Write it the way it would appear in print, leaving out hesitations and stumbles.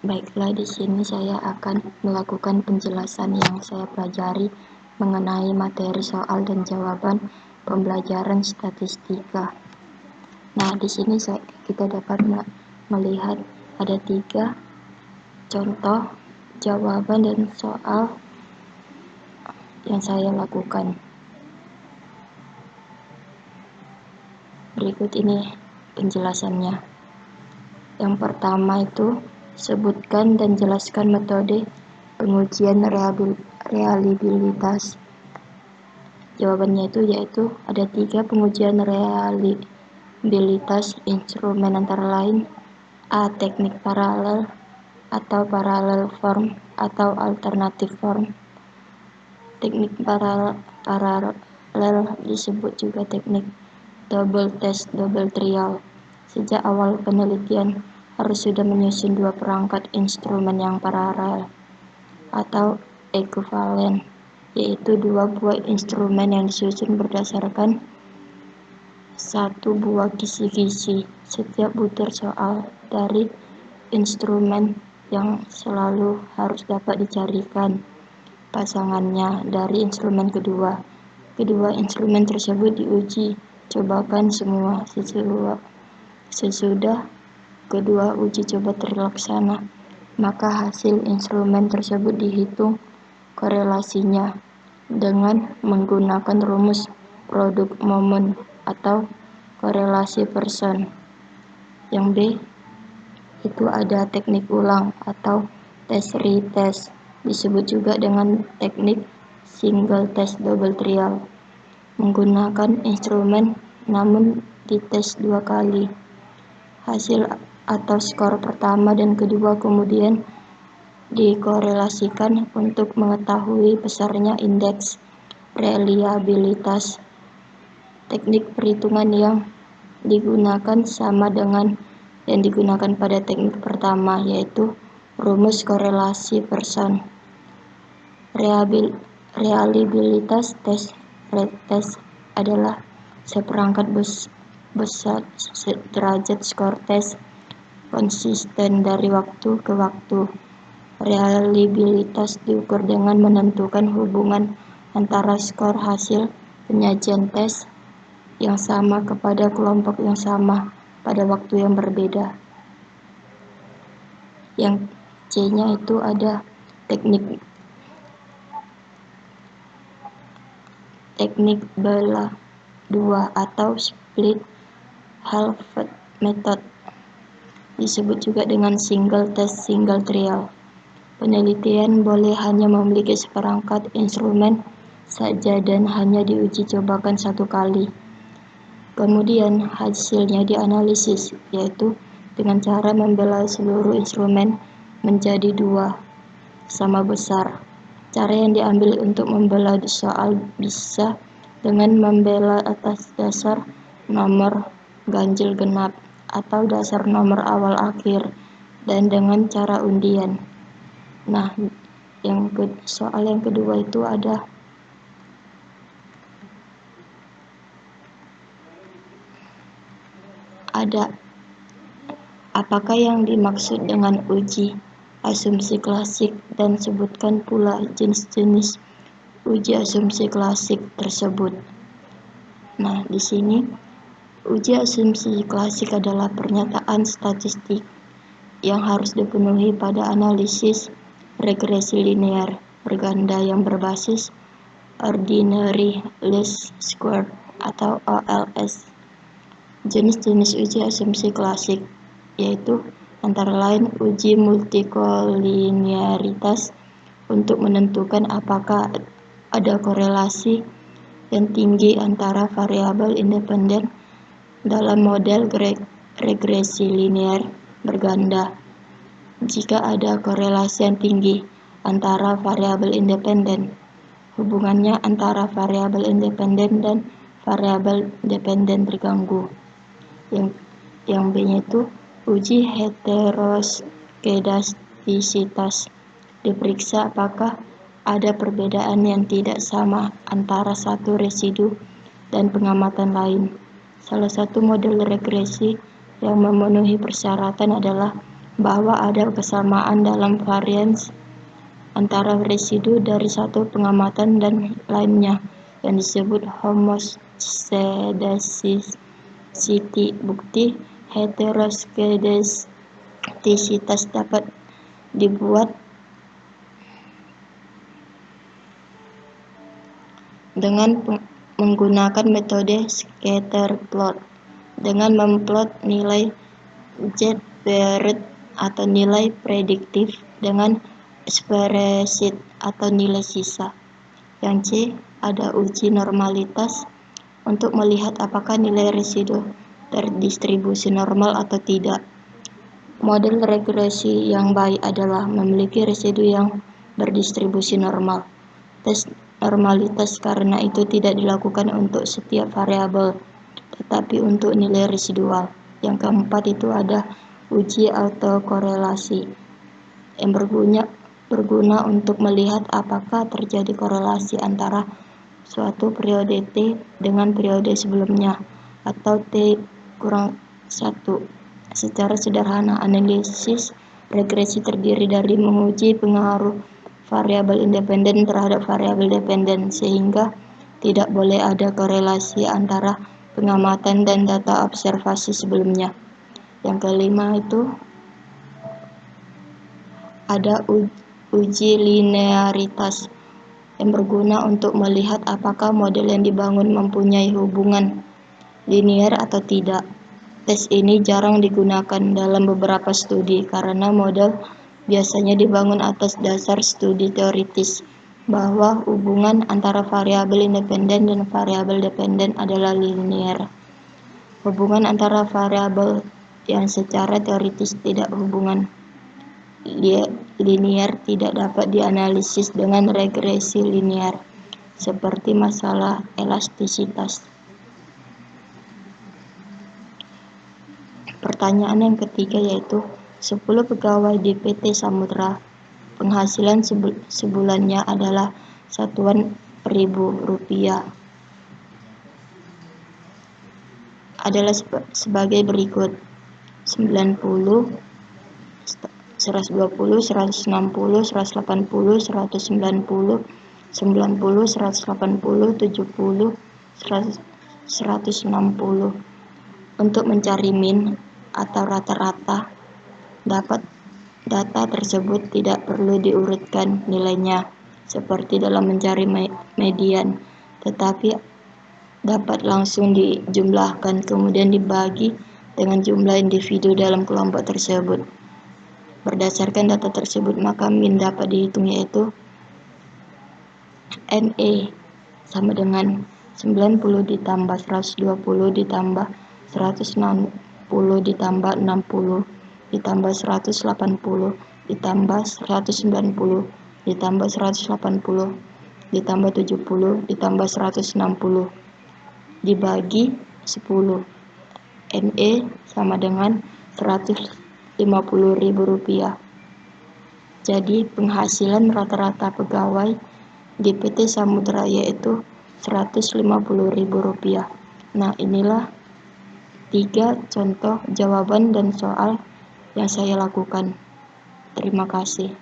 Baiklah, di sini saya akan melakukan penjelasan yang saya pelajari mengenai materi soal dan jawaban pembelajaran statistika. Nah, di sini kita dapat melihat ada 3 contoh jawaban dan soal yang saya lakukan. Berikut ini penjelasannya. Yang pertama itu, sebutkan dan jelaskan metode pengujian reliabilitas. Jawabannya yaitu ada 3 pengujian reliabilitas instrumen, antara lain A. Teknik paralel atau parallel form atau alternative form. Teknik paralel disebut juga teknik double test double trial. Sejak awal penelitian harus sudah menyusun 2 perangkat instrumen yang paralel atau ekuivalen, yaitu 2 buah instrumen yang disusun berdasarkan 1 buah kisi-kisi. Setiap butir soal dari instrumen yang selalu harus dapat dicarikan pasangannya dari instrumen kedua. Kedua instrumen tersebut diuji cobakan semua. Sesudah kedua uji coba terlaksana, maka hasil instrumen tersebut dihitung korelasinya dengan menggunakan rumus produk momen atau korelasi Pearson. Yang B itu ada teknik ulang atau test retest, disebut juga dengan teknik single test double trial. Menggunakan instrumen namun dites 2 kali. Hasil atau skor pertama dan kedua kemudian dikorelasikan untuk mengetahui besarnya indeks reliabilitas. Teknik perhitungan yang digunakan sama dengan yang digunakan pada teknik pertama, yaitu rumus korelasi Pearson. Reliabilitas test retest adalah seperangkat besar derajat skor tes konsisten dari waktu ke waktu. Reliabilitas diukur dengan menentukan hubungan antara skor hasil penyajian tes yang sama kepada kelompok yang sama pada waktu yang berbeda. Yang C-nya itu ada teknik belah 2 atau split half method, disebut juga dengan single test single trial. Penelitian boleh hanya memiliki seperangkat instrumen saja dan hanya diuji cobakan 1 kali. Kemudian hasilnya dianalisis, yaitu dengan cara membelah seluruh instrumen menjadi 2 sama besar. Cara yang diambil untuk membelah soal bisa dengan membelah atas dasar nomor ganjil genap atau dasar nomor awal akhir, dan dengan cara undian. Nah, soal yang kedua itu ada apakah yang dimaksud dengan uji asumsi klasik, dan sebutkan pula jenis-jenis uji asumsi klasik tersebut. Nah, di sini uji asumsi klasik adalah pernyataan statistik yang harus dipenuhi pada analisis regresi linear berganda yang berbasis ordinary least squared atau OLS. Jenis-jenis uji asumsi klasik yaitu antara lain uji multikolinearitas untuk menentukan apakah ada korelasi yang tinggi antara variabel independen dalam model regresi linear berganda. Jika ada korelasi yang tinggi antara variabel independen, hubungannya antara variabel independen dan variabel dependen terganggu. Yang B-nya itu uji heteroskedastisitas. Diperiksa apakah ada perbedaan yang tidak sama antara satu residu dan pengamatan lain. Salah satu model regresi yang memenuhi persyaratan adalah bahwa ada kesamaan dalam varians antara residu dari satu pengamatan dan lainnya yang disebut homoskedasticity. Bukti heteroskedastisitas dapat dibuat dengan menggunakan metode scatter plot. Dengan memplot nilai z-beret atau nilai prediktif dengan spreadsheet atau nilai sisa. Yang C, ada uji normalitas untuk melihat apakah nilai residu terdistribusi normal atau tidak. Model regresi yang baik adalah memiliki residu yang berdistribusi normal. Tes normalitas karena itu tidak dilakukan untuk setiap variabel, tetapi untuk nilai residual. Yang keempat itu ada uji autokorelasi yang berguna untuk melihat apakah terjadi korelasi antara suatu periode T dengan periode sebelumnya atau T kurang 1. Secara sederhana, analisis regresi terdiri dari menguji pengaruh variabel independen terhadap variabel dependen, sehingga tidak boleh ada korelasi antara pengamatan dan data observasi sebelumnya. Yang kelima itu ada uji linearitas yang berguna untuk melihat apakah model yang dibangun mempunyai hubungan linear atau tidak. Tes ini jarang digunakan dalam beberapa studi karena model biasanya dibangun atas dasar studi teoritis bahwa hubungan antara variabel independen dan variabel dependen adalah linear. Hubungan antara variabel yang secara teoritis tidak hubungan linear tidak dapat dianalisis dengan regresi linear, seperti masalah elastisitas. Pertanyaan yang ketiga yaitu 10 pegawai di PT Samudra penghasilan sebulannya adalah satuan Rp1.000 adalah sebagai berikut: 90, 120, 160, 180, 190, 90, 180, 70, 160. Untuk mencari min atau rata-rata, data tersebut tidak perlu diurutkan nilainya seperti dalam mencari median, tetapi dapat langsung dijumlahkan kemudian dibagi dengan jumlah individu dalam kelompok tersebut. Berdasarkan data tersebut, maka min dapat dihitung yaitu ME sama dengan 90 ditambah 120 ditambah 160 ditambah 60 ditambah 180 ditambah 190 ditambah 180 ditambah 70 ditambah 160 dibagi 10. ME sama dengan Rp150.000. Jadi penghasilan rata-rata pegawai di PT Samudra yaitu Rp150.000. Nah, inilah 3 contoh jawaban dan soal yang saya lakukan. Terima kasih.